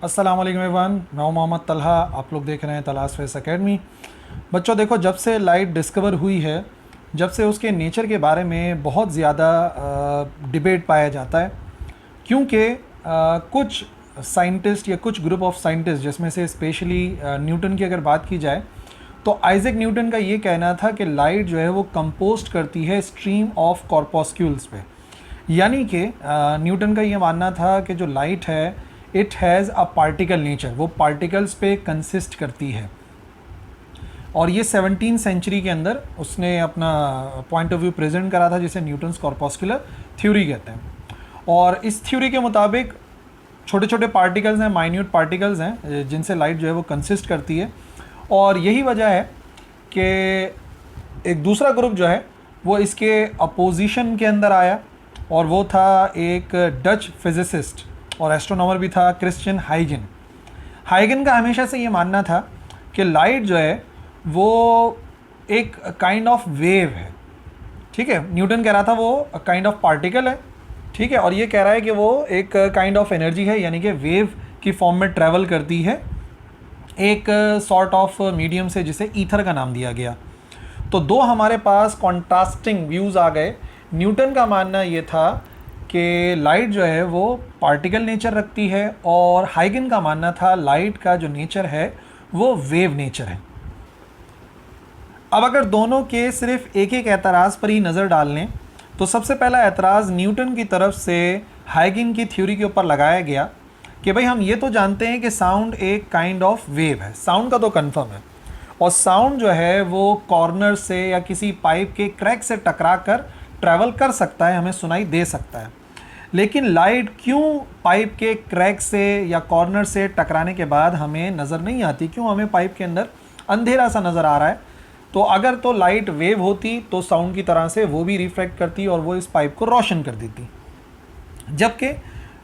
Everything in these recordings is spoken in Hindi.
अस्सलाम वालेकुम एवरीवन, मैं हूं मोहम्मद तलहा। आप लोग देख रहे हैं तलहा स्पेस एकेडमी। बच्चों देखो, जब से लाइट डिस्कवर हुई है, जब से उसके नेचर के बारे में बहुत ज़्यादा डिबेट पाया जाता है। क्योंकि कुछ साइंटिस्ट या कुछ ग्रुप ऑफ साइंटिस्ट, जिसमें से स्पेशली न्यूटन की अगर बात की जाए, तो आइजैक न्यूटन का ये कहना था कि लाइट जो है वो कंपोस्ट करती है स्ट्रीम ऑफ कॉर्पस्क्यूल्स पे। यानी कि न्यूटन का ये मानना था कि जो लाइट है it has a particle nature, वो पार्टिकल्स पे कंसिस्ट करती है। और ये 17वीं सेंचुरी के अंदर उसने अपना पॉइंट ऑफ व्यू प्रेजेंट करा था, जिसे न्यूटन्स कॉर्पस्कुलर थ्योरी कहते हैं। और इस थ्योरी के मुताबिक छोटे छोटे पार्टिकल्स हैं, माइन्यूट पार्टिकल्स हैं, जिनसे लाइट जो है वो कंसिस्ट करती है। और यही वजह है कि एक दूसरा ग्रुप जो है वो इसके अपोजिशन के अंदर आया, और वो था एक डच फिजिसिस्ट और एस्ट्रोनॉमर भी था, क्रिश्चियन हाइगन। हाइगन का हमेशा से ये मानना था कि लाइट जो है वो एक काइंड ऑफ वेव है। ठीक है, न्यूटन कह रहा था वो काइंड ऑफ पार्टिकल है। ठीक है, और ये कह रहा है कि वो एक काइंड ऑफ एनर्जी है, यानी कि वेव की फॉर्म में ट्रैवल करती है एक सॉर्ट ऑफ मीडियम से, जिसे ईथर का नाम दिया गया। तो दो हमारे पास कॉन्ट्रास्टिंग व्यूज़ आ गए। न्यूटन का मानना ये था कि लाइट जो है वो पार्टिकल नेचर रखती है, और हाइगन का मानना था लाइट का जो नेचर है वो वेव नेचर है। अब अगर दोनों के सिर्फ एक एक एतराज़ पर ही नज़र डाल लें, तो सबसे पहला एतराज़ न्यूटन की तरफ से हाइगन की थ्योरी के ऊपर लगाया गया कि भाई हम ये तो जानते हैं कि साउंड एक काइंड ऑफ वेव है, साउंड का तो कंफर्म है, और साउंड जो है वो कॉर्नर से या किसी पाइप के क्रैक से टकरा कर ट्रैवल कर सकता है, हमें सुनाई दे सकता है। लेकिन लाइट क्यों पाइप के क्रैक से या कॉर्नर से टकराने के बाद हमें नज़र नहीं आती, क्यों हमें पाइप के अंदर अंधेरा सा नज़र आ रहा है? तो अगर तो लाइट वेव होती तो साउंड की तरह से वो भी रिफ्लेक्ट करती और वो इस पाइप को रोशन कर देती। जबकि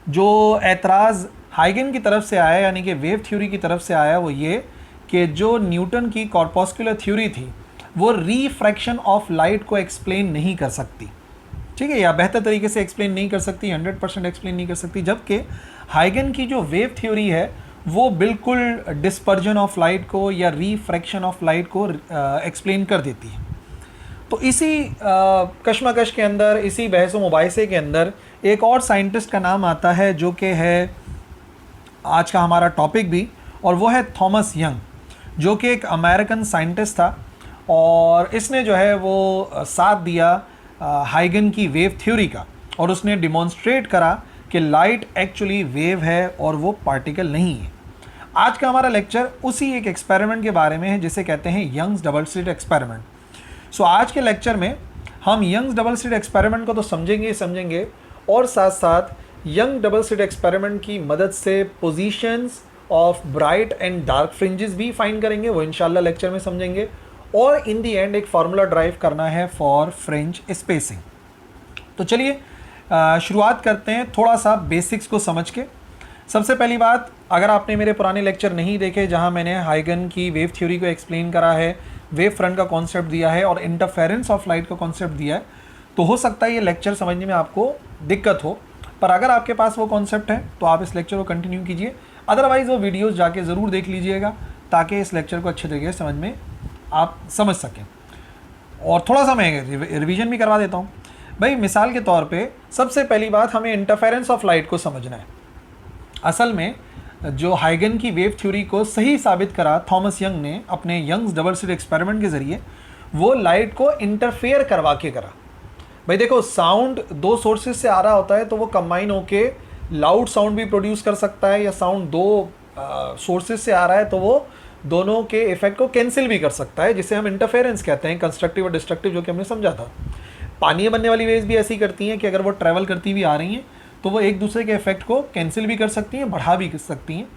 जो एतराज़ हाइगन की तरफ से आया, यानी कि वेव थ्योरी की तरफ से आया, वो ये कि जो न्यूटन की कॉर्पस्कुलर थ्योरी थी वो रिफ्रैक्शन ऑफ लाइट को एक्सप्लेन नहीं कर सकती। ठीक है, या बेहतर तरीके से एक्सप्लेन नहीं कर सकती, 100% एक्सप्लेन नहीं कर सकती। जबकि हाइगन की जो वेव थ्योरी है वो बिल्कुल डिस्पर्जन ऑफ लाइट को या रिफ्रैक्शन ऑफ लाइट को एक्सप्लेन कर देती है। तो इसी कश्मकश के अंदर, इसी बहस व मुबाहिसे के अंदर एक और साइंटिस्ट का नाम आता है, जो कि है आज का हमारा टॉपिक भी, और वो है थॉमस यंग, जो कि एक अमेरिकन साइंटिस्ट था। और इसने जो है वो साथ दिया हाइगन की वेव थ्योरी का, और उसने डिमॉन्स्ट्रेट करा कि लाइट एक्चुअली वेव है और वो पार्टिकल नहीं है। आज का हमारा लेक्चर उसी एक एक्सपेरिमेंट के बारे में है, जिसे कहते हैं यंग्स डबल स्लिट एक्सपेरिमेंट। सो आज के लेक्चर में हम यंग्स डबल स्लिट एक्सपेरिमेंट को तो समझेंगे, और साथ साथ यंग डबल स्लिट एक्सपेरिमेंट की मदद से positions of bright and dark fringes भी फाइंड करेंगे, वो इंशाल्लाह लेक्चर में समझेंगे। और इन दी एंड एक फार्मूला ड्राइव करना है फॉर फ्रिंज स्पेसिंग। तो चलिए शुरुआत करते हैं थोड़ा सा बेसिक्स को समझ के। सबसे पहली बात, अगर आपने मेरे पुराने लेक्चर नहीं देखे जहां मैंने हाइगन की वेव थ्योरी को एक्सप्लेन करा है, वेव फ्रंट का कॉन्सेप्ट दिया है और इंटरफेरेंस ऑफ लाइट का कॉन्सेप्ट दिया है, तो हो सकता है ये लेक्चर समझने में आपको दिक्कत हो। पर अगर आपके पास वो कॉन्सेप्ट है तो आप इस लेक्चर को कंटिन्यू कीजिए, अदरवाइज़ वो वीडियोज़ जाके ज़रूर देख लीजिएगा, ताकि इस लेक्चर को अच्छे तरीके से समझ में आप समझ सकें। और थोड़ा सा मैं रिवीजन भी करवा देता हूँ। भाई मिसाल के तौर पे सबसे पहली बात, हमें इंटरफेरेंस ऑफ लाइट को समझना है। असल में जो हाइगन की वेव थ्योरी को सही साबित करा थॉमस यंग ने अपने यंग्स डबल स्लिट एक्सपेरिमेंट के ज़रिए, वो लाइट को इंटरफेयर करवा के करा। भाई देखो, साउंड दो सोर्सेज से आ रहा होता है, तो वो कंबाइन होके लाउड साउंड भी प्रोड्यूस कर सकता है, या साउंड दो सोर्सेज से आ रहा है तो वो दोनों के इफेक्ट को कैंसिल भी कर सकता है, जिसे हम इंटरफेरेंस कहते हैं, कंस्ट्रक्टिव और डिस्ट्रक्टिव, जो कि हमने समझा था। पानी में बनने वाली वेव्स भी ऐसी करती हैं कि अगर वो ट्रैवल करती हुई आ रही हैं तो वो एक दूसरे के इफेक्ट को कैंसिल भी कर सकती हैं, बढ़ा भी कर सकती हैं।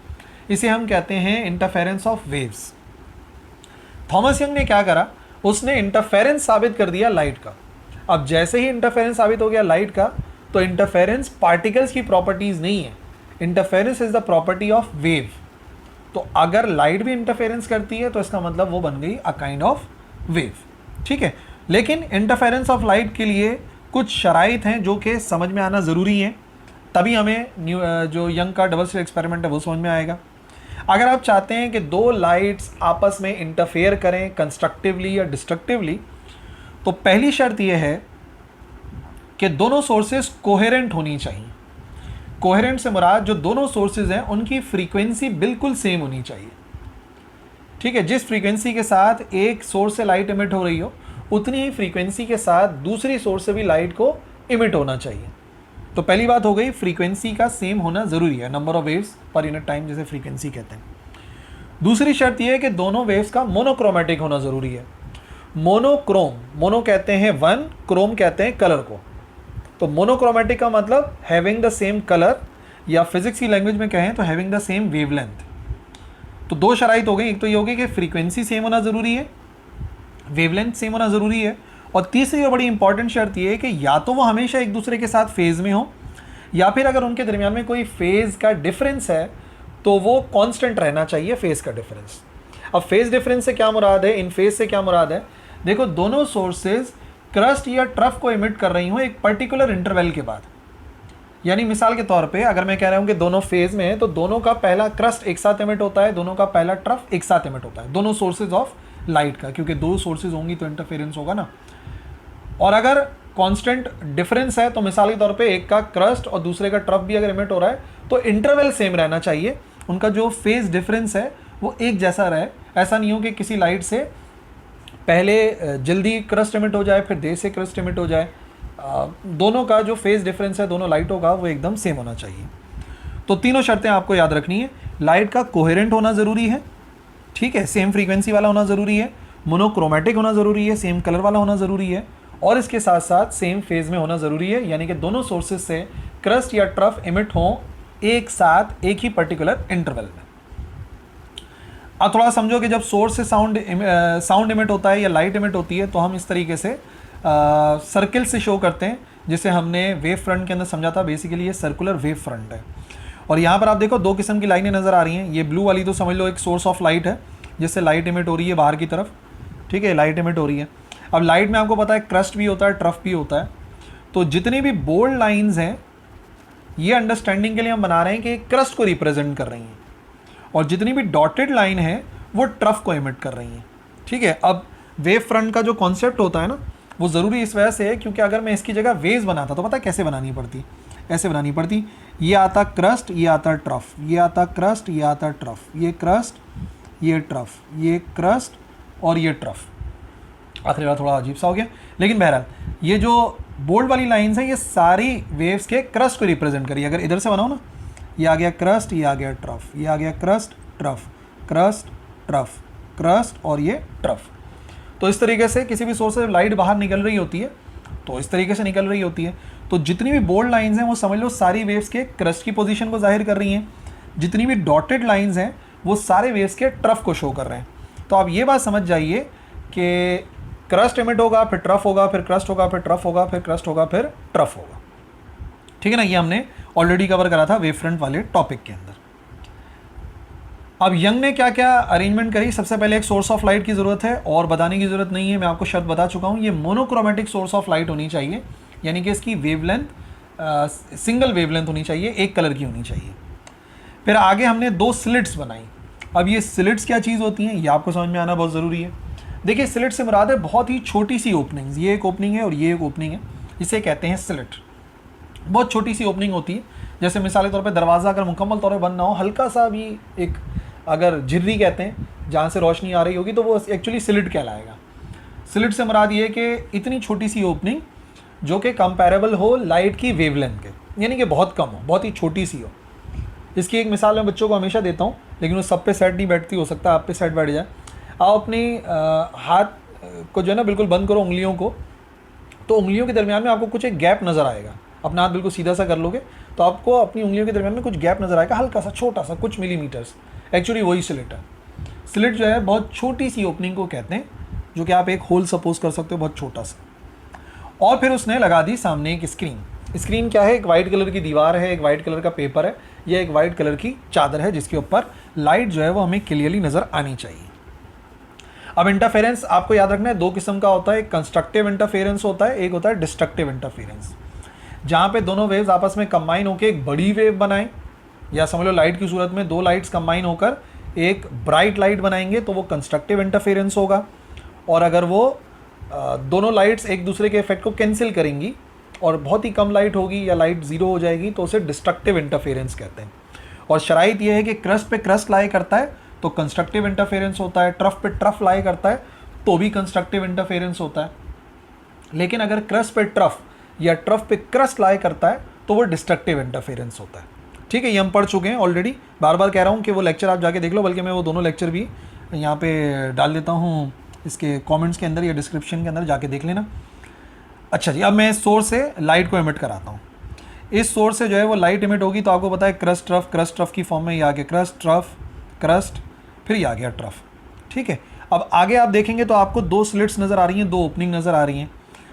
इसे हम कहते हैं interference of waves. Thomas young ने क्या करा, उसने इंटरफेरेंस साबित कर दिया लाइट का। अब जैसे ही इंटरफेरेंस साबित हो गया लाइट का, तो इंटरफेरेंस पार्टिकल्स की प्रॉपर्टीज़ नहीं है, interference is the property of wave. तो अगर लाइट भी इंटरफेरेंस करती है तो इसका मतलब वो बन गई अ काइंड ऑफ वेव। ठीक है, लेकिन इंटरफेरेंस ऑफ लाइट के लिए कुछ शराइत हैं जो कि समझ में आना ज़रूरी है। तभी हमें जो यंग का डबल स्लिट एक्सपेरिमेंट है वो समझ में आएगा। अगर आप चाहते हैं कि दो लाइट्स आपस में इंटरफेयर करें कंस्ट्रक्टिवली या डिस्ट्रक्टिवली, तो पहली शर्त यह है कि दोनों सोर्सेज कोहेरेंट होनी चाहिए। कोहेरेंट से मुराद जो दोनों सोर्सेज हैं उनकी फ्रीक्वेंसी बिल्कुल सेम होनी चाहिए। ठीक है, जिस फ्रीक्वेंसी के साथ एक सोर्स से लाइट इमिट हो रही हो उतनी ही फ्रीक्वेंसी के साथ दूसरी सोर्स से भी लाइट को इमिट होना चाहिए। तो पहली बात हो गई, फ्रीक्वेंसी का सेम होना ज़रूरी है, number of waves per unit time जिसे फ्रीक्वेंसी कहते हैं। दूसरी शर्त यह है कि दोनों वेव्स का मोनोक्रोमेटिक होना ज़रूरी है। मोनोक्रोम, मोनो कहते हैं वन, क्रोम कहते हैं कलर को। तो मोनोक्रोमेटिक का मतलब हैविंग द सेम कलर, या फिजिक्स की लैंग्वेज में कहें तो हैविंग द सेम वेवलेंथ। तो दो शराइत हो गई, एक तो ये होगी कि फ्रीक्वेंसी सेम होना ज़रूरी है, वेवलेंथ सेम होना ज़रूरी है, और तीसरी और बड़ी इंपॉर्टेंट शर्त ये है कि या तो वो हमेशा एक दूसरे के साथ फेज़ में हो, या फिर अगर उनके दरमियान में कोई फेज़ का डिफरेंस है तो वो कांस्टेंट रहना चाहिए फेज़ का डिफरेंस। अब फेज़ डिफरेंस से क्या मुराद है, इन फेज़ से क्या मुराद है? देखो, दोनों सोर्सेज क्रस्ट या ट्रफ को इमिट कर रही हूँ एक पर्टिकुलर इंटरवल के बाद। यानी मिसाल के तौर पे अगर मैं कह रहा हूँ कि दोनों फेज़ में है तो दोनों का पहला क्रस्ट एक साथ इमिट होता है, दोनों का पहला ट्रफ एक साथ इमिट होता है, दोनों सोर्सेज ऑफ लाइट का, क्योंकि दो सोर्सेज होंगी तो इंटरफेरेंस होगा ना। और अगर कांस्टेंट डिफरेंस है तो मिसाल के तौर पे एक का क्रस्ट और दूसरे का ट्रफ भी अगर इमिट हो रहा है तो इंटरवल सेम रहना चाहिए, उनका जो फेज़ डिफरेंस है वो एक जैसा रहे। ऐसा नहीं हो कि किसी लाइट से पहले जल्दी क्रस्ट इमिट हो जाए फिर देर से क्रस्ट इमिट हो जाए। दोनों का जो फेज़ डिफरेंस है दोनों लाइटों का वो एकदम सेम होना चाहिए। तो तीनों शर्तें आपको याद रखनी है। लाइट का कोहेरेंट होना ज़रूरी है, ठीक है, सेम फ्रीक्वेंसी वाला होना ज़रूरी है, मोनोक्रोमेटिक होना ज़रूरी है, सेम कलर वाला होना ज़रूरी है, और इसके साथ साथ सेम फेज़ में होना ज़रूरी है, यानी कि दोनों सोर्सेज से क्रस्ट या ट्रफ इमिट हों एक साथ एक ही पर्टिकुलर इंटरवल में। अब थोड़ा समझो कि जब सोर्स से साउंड इमिट होता है या लाइट इमिट होती है तो हम इस तरीके से सर्किल से शो करते हैं, जिसे हमने वेव फ्रंट के अंदर समझा था। बेसिकली ये सर्कुलर वेव फ्रंट है। और यहाँ पर आप देखो दो किस्म की लाइनें नज़र आ रही हैं। ये ब्लू वाली तो समझ लो एक सोर्स ऑफ लाइट है जिससे लाइट इमिट हो रही है बाहर की तरफ, ठीक है, लाइट इमिट हो रही है। अब लाइट में आपको पता है क्रस्ट भी होता है, ट्रफ भी होता है। तो जितनी भी बोल्ड लाइन्स हैं ये अंडरस्टैंडिंग के लिए हम बना रहे हैं कि क्रस्ट को रिप्रेजेंट कर रही हैं, और जितनी भी डॉटेड लाइन है वो ट्रफ को इमिट कर रही हैं, ठीक है। अब वेव फ्रंट का जो कॉन्सेप्ट होता है ना वो ज़रूरी इस वजह से है क्योंकि अगर मैं इसकी जगह वेव्स बनाता तो पता कैसे बनानी पड़ती, ऐसे बनानी पड़ती। ये आता क्रस्ट, ये आता ट्रफ, ये आता क्रस्ट, ये आता ट्रफ, ये क्रस्ट, ये ट्रफ, ये क्रस्ट और ये ट्रफ। आखिरी वाला थोड़ा अजीब सा हो गया, लेकिन बहरहाल ये जो बोल्ड वाली लाइन्स हैं ये सारी वेव्स के क्रस्ट को रिप्रेजेंट करिए। अगर इधर से बनाओ ना, ये आ गया क्रस्ट, ये आ गया ट्रफ, ये आ गया crust, trough, crust, trough, crust और ये ट्रफ। तो इस तरीके से किसी भी सोर्स से लाइट बाहर निकल रही होती है तो इस तरीके से निकल रही होती है। तो जितनी भी बोल्ड लाइंस हैं वो समझ लो सारी वेव्स के क्रस्ट की पोजीशन को जाहिर कर रही हैं, जितनी भी डॉटेड लाइंस हैं वो सारे वेव्स के ट्रफ को शो कर रहे हैं। तो आप ये बात समझ जाइए कि क्रस्ट इमिट होगा, फिर ट्रफ होगा, फिर क्रस्ट होगा, फिर ट्रफ होगा, फिर क्रस्ट होगा, फिर ट्रफ होगा, ठीक है ना। ये हमने ऑलरेडी कवर करा था वेव फ्रंट वाले टॉपिक के अंदर। अब यंग ने क्या क्या अरेंजमेंट करी, सबसे पहले एक सोर्स ऑफ लाइट की ज़रूरत है और बताने की ज़रूरत नहीं है, मैं आपको शर्त बता चुका हूँ। ये मोनोक्रोमेटिक सोर्स ऑफ लाइट होनी चाहिए, यानी कि इसकी वेवलेंथ सिंगल वेवलेंथ होनी चाहिए, एक कलर की होनी चाहिए। फिर आगे हमने दो स्लिट्स बनाई। अब ये स्लिट्स क्या चीज़ होती हैं ये आपको समझ में आना बहुत ज़रूरी है। देखिए स्लिट से मुराद है बहुत ही छोटी सी ओपनिंग्स, ये एक ओपनिंग है और ये एक ओपनिंग है, इसे कहते हैं स्लिट। बहुत छोटी सी ओपनिंग होती है, जैसे मिसाल के तौर पे दरवाज़ा अगर मुकम्मल तौर पे बंद ना हो, हल्का सा भी एक अगर झिर्री कहते हैं जहाँ से रोशनी आ रही होगी तो वो एक्चुअली स्लिट कहलाएगा। स्लिट से मुराद ये है कि इतनी छोटी सी ओपनिंग जो कि कंपैरेबल हो लाइट की वेवलेंथ के, यानी कि बहुत कम हो, बहुत ही छोटी सी हो। इसकी एक मिसाल मैं बच्चों को हमेशा देता हूँ, लेकिन वो सब पे सेट नहीं बैठती, हो सकता है आप पे सेट बैठ जाए। आप अपनी हाथ को जो है ना बिल्कुल बंद करो, उंगलियों को, तो उंगलियों के दरमियान में आपको कुछ एक गैप नज़र आएगा। अपना हाथ बिल्कुल सीधा सा कर लोगे तो आपको अपनी उंगलियों के दरमियान में कुछ गैप नज़र आएगा, हल्का सा, छोटा सा, कुछ मिलीमीटर्स। एक्चुअली वही स्लिट है। स्लिट जो है बहुत छोटी सी ओपनिंग को कहते हैं, जो कि आप एक होल सपोज कर सकते हो, बहुत छोटा सा। और फिर उसने लगा दी सामने एक स्क्रीन। स्क्रीन क्या है? एक वाइट कलर की दीवार है, एक वाइट कलर का पेपर है, या एक वाइट कलर की चादर है जिसके ऊपर लाइट जो है वो हमें क्लियरली नज़र आनी चाहिए। अब इंटरफेरेंस आपको याद रखना है, दो किस्म का होता है, एक कंस्ट्रक्टिव इंटरफेरेंस होता है, एक होता है डिस्ट्रक्टिव इंटरफेरेंस। जहाँ पे दोनों वेव्स आपस में कंबाइन होकर एक बड़ी वेव बनाएं, या समझ लो लाइट की सूरत में दो लाइट्स कंबाइन होकर एक ब्राइट लाइट बनाएंगे तो वो कंस्ट्रक्टिव इंटरफेरेंस होगा। और अगर वो दोनों लाइट्स एक दूसरे के इफेक्ट को कैंसिल करेंगी और बहुत ही कम लाइट होगी या लाइट ज़ीरो हो जाएगी तो उसे डिस्ट्रक्टिव इंटरफेरेंस कहते हैं। और शराइत यह है कि क्रस्ट पे क्रस्ट लाई करता है तो कंस्ट्रक्टिव इंटरफेरेंस होता है, ट्रफ पे ट्रफ लाई करता है तो भी कंस्ट्रक्टिव इंटरफेरेंस होता है। लेकिन अगर क्रस्ट पे ट्रफ या ट्रफ पे क्रस्ट लाई करता है तो वो डिस्ट्रक्टिव इंटरफेरेंस होता है। ठीक है, ये हम पढ़ चुके हैं ऑलरेडी, बार बार कह रहा हूँ कि वो लेक्चर आप जाके देख लो, बल्कि मैं वो दोनों लेक्चर भी यहाँ पे डाल देता हूँ इसके कमेंट्स के अंदर या डिस्क्रिप्शन के अंदर, जाके देख लेना। अच्छा जी, अब मैं इस सोर्स से लाइट को इमिट कराता हूँ। इस सोर्स से जो है वो लाइट इमिट होगी तो आपको पता है क्रस्ट ट्रफ की फॉर्म में ये आ गया क्रस्ट ट्रफ क्रस्ट, फिर ये आ गया ट्रफ। ठीक है, अब आगे आप देखेंगे तो आपको दो स्लिट्स नज़र आ रही हैं, दो ओपनिंग नज़र आ रही हैं,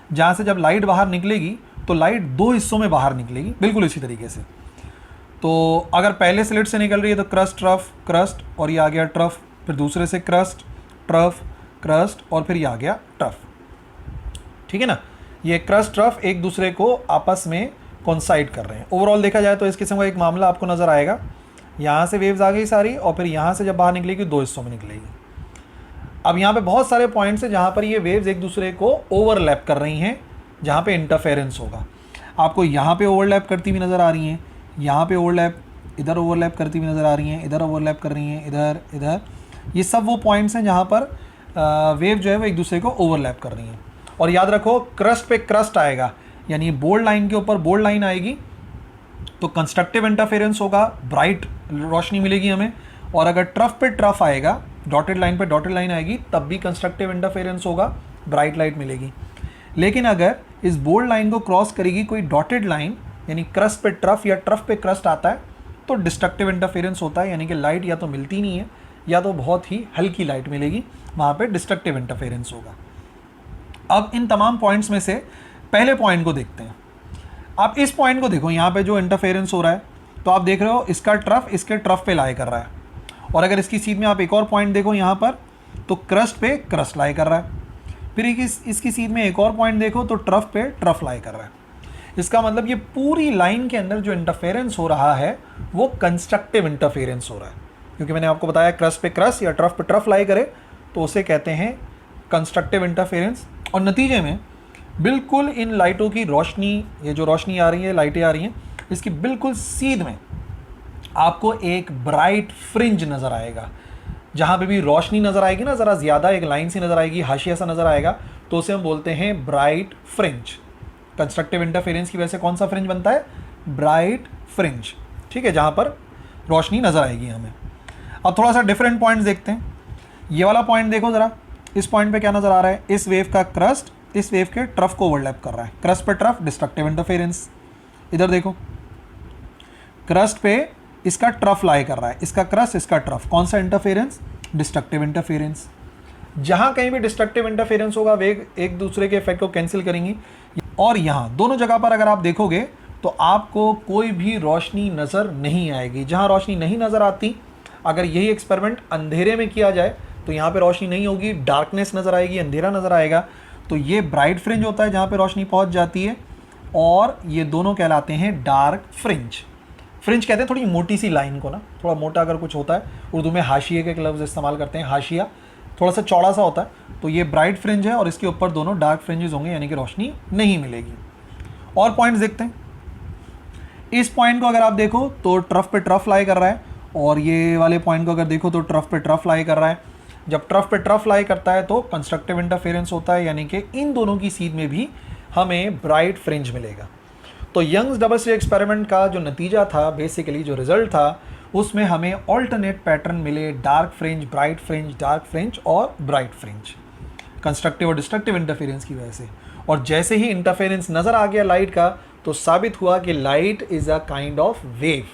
जहाँ से जब लाइट बाहर निकलेगी तो लाइट दो हिस्सों में बाहर निकलेगी, बिल्कुल इसी तरीके से। तो अगर पहले स्लिट से निकल रही है तो क्रस्ट ट्रफ क्रस्ट और ये आ गया ट्रफ, फिर दूसरे से क्रस्ट ट्रफ क्रस्ट और फिर ये आ गया ट्रफ। ठीक है ना, ये क्रस्ट ट्रफ एक दूसरे को आपस में कोइंसाइड कर रहे हैं। ओवरऑल देखा जाए तो इस किस्म का एक मामला आपको नज़र आएगा। यहाँ से वेव्स आ गई सारी और फिर यहाँ से जब बाहर निकलेगी दो हिस्सों में निकलेगी। अब यहाँ पे बहुत सारे पॉइंट्स हैं जहाँ पर ये वेव्स एक दूसरे को ओवरलैप कर रही हैं, जहाँ पे इंटरफेरेंस होगा। आपको यहाँ पे ओवरलैप करती हुई नज़र आ रही हैं, यहाँ पे ओवरलैप, इधर ओवरलैप करती हुई नज़र आ रही हैं, इधर ओवरलैप कर रही हैं, इधर इधर, ये सब वो पॉइंट्स हैं जहाँ पर वेव जो है वो एक दूसरे को ओवरलैप कर रही हैं। और याद रखो क्रस्ट पे क्रस्ट आएगा, यानी बोल्ड लाइन के ऊपर बोल्ड लाइन आएगी तो कंस्ट्रक्टिव इंटरफेरेंस होगा, ब्राइट रोशनी मिलेगी हमें। और अगर ट्रफ पे ट्रफ आएगा, डॉटेड लाइन पे डॉटेड लाइन आएगी, तब भी कंस्ट्रक्टिव इंटरफेरेंस होगा, ब्राइट लाइट मिलेगी। लेकिन अगर इस बोल्ड लाइन को क्रॉस करेगी कोई डॉटेड लाइन, यानी क्रस्ट पे ट्रफ या ट्रफ पे क्रस्ट आता है तो डिस्ट्रक्टिव इंटरफेरेंस होता है, यानी कि लाइट या तो मिलती नहीं है या तो बहुत ही हल्की लाइट मिलेगी, वहाँ पे डिस्ट्रक्टिव इंटरफेरेंस होगा। अब इन तमाम पॉइंट्स में से पहले पॉइंट को देखते हैं। आप इस पॉइंट को देखो, यहाँ पे जो इंटरफेरेंस हो रहा है तो आप देख रहे हो इसका ट्रफ इसके ट्रफ पे लाई कर रहा है। और अगर इसकी सीध में आप एक और पॉइंट देखो यहाँ पर तो क्रस्ट पे क्रस्ट लाई कर रहा है। फिर इसकी सीध में एक और पॉइंट देखो तो ट्रफ पे ट्रफ लाई कर रहा है। इसका मतलब ये पूरी लाइन के अंदर जो इंटरफेरेंस हो रहा है वो कंस्ट्रक्टिव इंटरफेरेंस हो रहा है, क्योंकि मैंने आपको बताया क्रस्ट पे क्रस्ट या ट्रफ पे ट्रफ लाई करे तो उसे कहते हैं कंस्ट्रक्टिव इंटरफेरेंस। और नतीजे में बिल्कुल इन लाइटों की रोशनी, ये जो रोशनी आ रही है, लाइटें आ रही हैं, इसकी बिल्कुल सीध में आपको एक ब्राइट फ्रिंज नज़र आएगा। जहाँ पे भी रोशनी नज़र आएगी ना, ज़रा ज़्यादा एक लाइन सी नज़र आएगी, हाशिया सा नज़र आएगा, तो उसे हम बोलते हैं ब्राइट फ्रिंज। कंस्ट्रक्टिव इंटरफेरेंस की वजह से कौन सा फ्रिंज बनता है? Bright fringe. ठीक है, जहाँ पर रोशनी नज़र आएगी हमें। अब थोड़ा सा डिफरेंट पॉइंट्स देखते हैं। ये वाला पॉइंट देखो ज़रा, इस पॉइंट पे क्या नज़र आ रहा है? इस वेव का क्रस्ट इस वेव के ट्रफ को ओवरलैप कर रहा है। क्रस्ट पे ट्रफ, डिस्ट्रक्टिव इंटरफेरेंस। इधर देखो, क्रस्ट पे इसका ट्रफ लाई कर रहा है, इसका क्रस्ट इसका ट्रफ, कौन सा इंटरफेरेंस? Destructive interference. जहाँ कहीं भी डिस्ट्रक्टिव इंटरफेरेंस होगा वेव एक दूसरे के इफेक्ट को कैंसिल करेंगी। और यहाँ दोनों जगह पर अगर आप देखोगे तो आपको कोई भी रोशनी नज़र नहीं आएगी। जहाँ रोशनी नहीं नज़र आती, अगर यही एक्सपेरिमेंट अंधेरे में किया जाए तो यहाँ पे रोशनी नहीं होगी, डार्कनेस नज़र आएगी, अंधेरा नज़र आएगा। तो ये ब्राइट फ्रिंज होता है जहाँ पे रोशनी पहुँच जाती है, और ये दोनों कहलाते हैं डार्क फ्रिंज। फ्रिंज कहते हैं थोड़ी मोटी सी लाइन को ना, थोड़ा मोटा अगर कुछ होता है, उर्दू में हाशिए के लफ्ज़ इस्तेमाल करते हैं, हाशिया थोड़ा सा चौड़ा सा होता है, तो ये ब्राइट फ्रिंज है और इसके ऊपर दोनों डार्क फ्रिंजेस होंगे, यानी कि रोशनी नहीं मिलेगी। और पॉइंट्स देखते हैं। इस पॉइंट को अगर आप देखो तो ट्रफ पे ट्रफ लाई कर रहा है, और ये वाले पॉइंट को अगर देखो तो ट्रफ पे ट्रफ लाई कर रहा है। जब ट्रफ पे ट्रफ लाई करता है तो कंस्ट्रक्टिव इंटरफेरेंस होता है, यानी कि इन दोनों की सीध में भी हमें ब्राइट फ्रिंज मिलेगा। तो यंग्स डबल स्लिट एक्सपेरिमेंट का जो नतीजा था, बेसिकली जो रिजल्ट था, उसमें हमें ऑल्टरनेट पैटर्न मिले, dark fringe, bright fringe, dark fringe और ब्राइट फ्रिंज, कंस्ट्रक्टिव और डिस्ट्रक्टिव इंटरफेरेंस की वजह से। और जैसे ही इंटरफेरेंस नज़र आ गया लाइट का, तो साबित हुआ कि light is a kind of wave,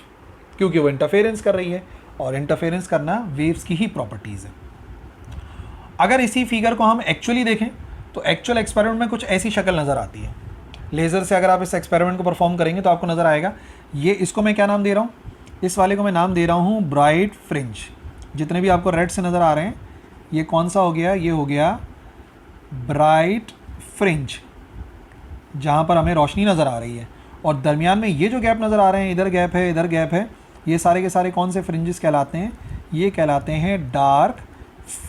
क्योंकि वो इंटरफेरेंस कर रही है, और इंटरफेरेंस करना वेव्स की ही प्रॉपर्टीज़ है। अगर इसी फिगर को हम एक्चुअली देखें तो एक्चुअल एक्सपेरिमेंट में कुछ ऐसी शक्ल नज़र आती है। लेज़र से अगर आप इस एक्सपेरिमेंट को परफॉर्म करेंगे तो आपको नज़र आएगा, ये इसको मैं क्या नाम दे रहा हूँ? इस वाले को मैं नाम दे रहा हूँ ब्राइट फ्रिंज। जितने भी आपको रेड से नज़र आ रहे हैं, ये कौन सा हो गया? ये हो गया ब्राइट फ्रिंज, जहाँ पर हमें रोशनी नज़र आ रही है। और दरमियान में ये जो गैप नज़र आ रहे हैं, इधर गैप है, इधर गैप है, ये सारे के सारे कौन से फ्रिंजेस कहलाते हैं? ये कहलाते हैं डार्क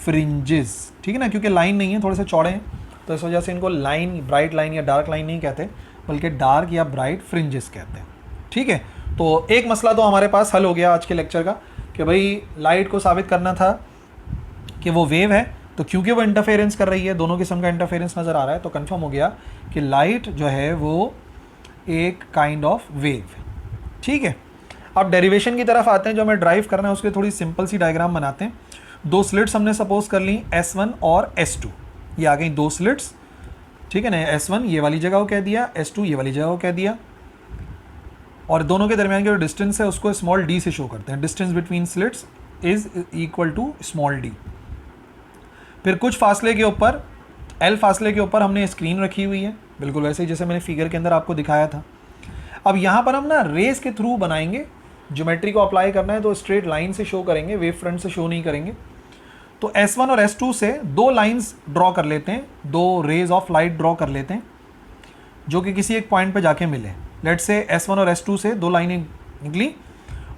फ्रिंजेस, ठीक है ना, क्योंकि लाइन नहीं है, थोड़े से चौड़े हैं, तो इस वजह से इनको लाइन, ब्राइट लाइन या डार्क लाइन नहीं कहते, बल्कि डार्क या ब्राइट फ्रिंजेस कहते हैं, ठीक है। तो एक मसला तो हमारे पास हल हो गया आज के लेक्चर का कि भाई लाइट को साबित करना था कि वो वेव है, तो क्योंकि वो इंटरफेरेंस कर रही है, दोनों किस्म का इंटरफेरेंस नज़र आ रहा है, तो कंफर्म हो गया कि लाइट जो है वो एक काइंड ऑफ वेव, ठीक है। अब डेरिवेशन की तरफ आते हैं, जो हमें ड्राइव करना है उसके थोड़ी सिंपल सी डायग्राम बनाते हैं। दो स्लिट्स हमने सपोज कर ली S1 और S2, ये आ गई दो स्लिट्स, ठीक है ना। S1 ये वाली जगह को कह दिया, S2 ये वाली जगह को कह दिया, और दोनों के दरमियान की जो डिस्टेंस है उसको स्मॉल d से शो करते हैं। Distance between slits is equal to small d। फिर कुछ फासले के ऊपर, L फासले के ऊपर हमने स्क्रीन रखी हुई है, बिल्कुल वैसे ही जैसे मैंने फिगर के अंदर आपको दिखाया था। अब यहाँ पर हम ना रेस के थ्रू बनाएंगे, ज्योमेट्री को अप्लाई करना है तो स्ट्रेट लाइन से शो करेंगे, वेव फ्रंट से शो नहीं करेंगे। तो S1 और S2 से दो लाइंस ड्रॉ कर लेते हैं, दो रेज ऑफ लाइट ड्रॉ कर लेते हैं जो कि किसी एक पॉइंट पे जाके मिले। लेट से S1 और S2 से दो लाइनें निकली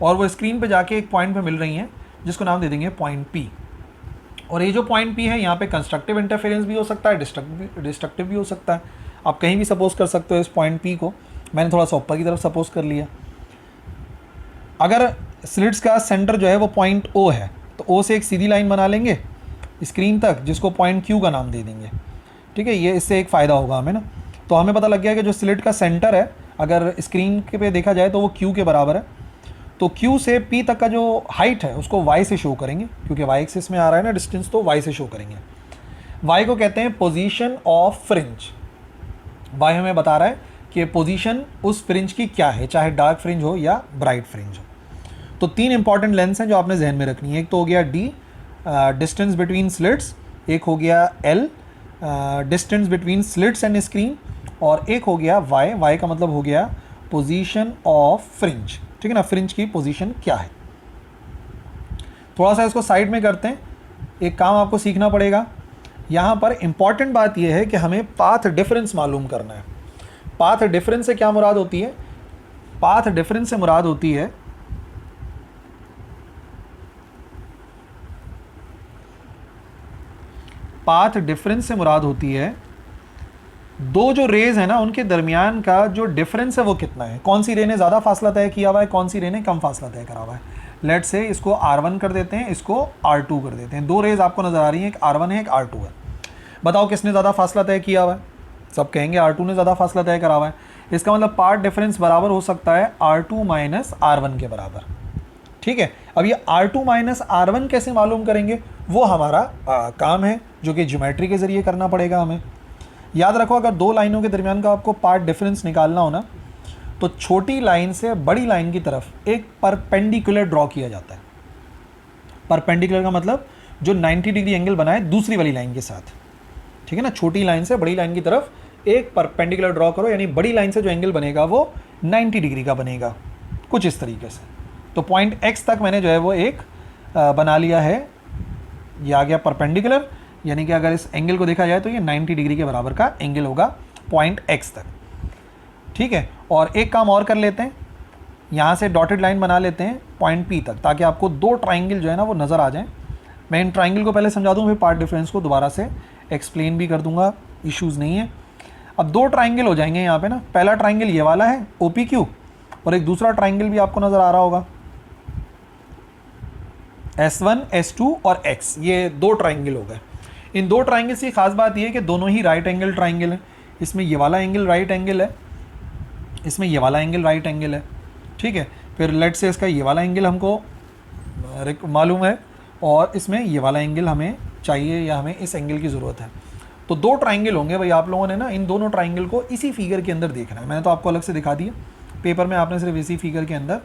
और वो स्क्रीन पे जाके एक पॉइंट पे मिल रही हैं, जिसको नाम दे देंगे पॉइंट P। और ये जो पॉइंट P है, यहाँ पे कंस्ट्रक्टिव इंटरफेरेंस भी हो सकता है, डिस्ट्रक्टिव भी हो सकता है। आप कहीं भी सपोज कर सकते हो इस पॉइंट P को, मैंने थोड़ा सा ऊपर की तरफ सपोज कर लिया। अगर स्लिट्स का सेंटर जो है वो पॉइंट O है, तो O से एक सीधी लाइन बना लेंगे स्क्रीन तक, जिसको पॉइंट Q का नाम दे देंगे, ठीक है। ये इससे एक फ़ायदा होगा हमें ना, तो हमें पता लग गया कि जो स्लिट का सेंटर है अगर स्क्रीन के पे देखा जाए तो वो Q के बराबर है। तो Q से P तक का जो हाइट है उसको Y से शो करेंगे, क्योंकि Y एक्सिस में आ रहा है ना डिस्टेंस, तो Y से शो करेंगे। Y को कहते हैं पोजीशन ऑफ फ्रिंज। Y हमें बता रहा है कि पोजीशन उस फ्रिंज की क्या है, चाहे डार्क फ्रिंज हो या ब्राइट फ्रिंज हो। तो तीन इंपॉर्टेंट लेंस हैं जो आपने जहन में रखनी है। एक तो हो गया D, डिस्टेंस बिटवीन स्लिट्स, एक हो गया L, distance between slits and screen, और एक हो गया Y का मतलब हो गया पोजीशन ऑफ फ्रिंज, ठीक है ना, फ्रिंज की पोजीशन क्या है। थोड़ा सा इसको साइड में करते हैं, एक काम आपको सीखना पड़ेगा। यहाँ पर इंपॉर्टेंट बात यह है कि हमें पाथ डिफरेंस मालूम करना है। पाथ डिफरेंस से क्या मुराद होती है? पाथ डिफरेंस से मुराद होती है दो जो रेज है ना उनके दरमियान का जो डिफरेंस है वो कितना है, कौन सी रे ने ज़्यादा फासला तय किया हुआ है, कौन सी रे ने कम फासला तय करा हुआ है। लेट से इसको R1 कर देते हैं, इसको R2 कर देते हैं। दो रेज आपको नज़र आ रही हैं, एक R1 है, एक R2 है। बताओ किसने ज़्यादा फासला तय किया हुआ है? सब कहेंगे R2 ने ज़्यादा फासला तय करा हुआ है। इसका मतलब पाथ डिफरेंस बराबर हो सकता है R2 माइनस R1 के बराबर, ठीक है। अब ये R2 माइनस R1 कैसे मालूम करेंगे, वो हमारा काम है जो कि ज्योमेट्री के ज़रिए करना पड़ेगा हमें। याद रखो, अगर दो लाइनों के दरमियान का आपको पाथ डिफरेंस निकालना हो ना, तो छोटी लाइन से बड़ी लाइन की तरफ एक परपेंडिकुलर ड्रॉ किया जाता है। परपेंडिकुलर का मतलब जो 90 डिग्री एंगल बनाए दूसरी वाली लाइन के साथ, ठीक है ना। छोटी लाइन से बड़ी लाइन की तरफ एक परपेंडिकुलर ड्रॉ करो, यानी बड़ी लाइन से जो एंगल बनेगा वो 90 डिग्री का बनेगा, कुछ इस तरीके से। तो पॉइंट X तक मैंने जो है वो एक बना लिया है, ये आ गया परपेंडिकुलर, यानी कि अगर इस एंगल को देखा जाए तो ये 90 डिग्री के बराबर का एंगल होगा पॉइंट X तक, ठीक है। और एक काम और कर लेते हैं, यहाँ से डॉटेड लाइन बना लेते हैं पॉइंट P तक, ताकि आपको दो ट्राइंगल जो है ना वो नज़र आ जाएं। मैं इन ट्राइंगल को पहले समझा दूँ, फिर पार्ट डिफरेंस को दोबारा से एक्सप्लेन भी कर दूंगा, इश्यूज़ नहीं है। अब दो ट्राइंगल हो जाएंगे यहाँ पे ना। पहला ट्राइंगल ये वाला है OPQ, और एक दूसरा ट्राइंगल भी आपको नज़र आ रहा होगा S1, S2 और X, ये दो ट्राइंगल हो गए। इन दो ट्राइंगल्स की खास बात ये है कि दोनों ही राइट एंगल ट्राइंगल है। इसमें ये वाला एंगल राइट एंगल है, इसमें ये वाला एंगल राइट एंगल है, ठीक है। फिर लेट से इसका ये वाला एंगल हमको मालूम है, और इसमें ये वाला एंगल हमें चाहिए, या हमें इस एंगल की ज़रूरत है। तो दो ट्राइंगल होंगे भाई, आप लोगों ने ना इन दोनों ट्राइंगल को इसी फिगर के अंदर देखना है। मैंने तो आपको अलग से दिखा दिया, पेपर में आपने सिर्फ इसी फिगर के अंदर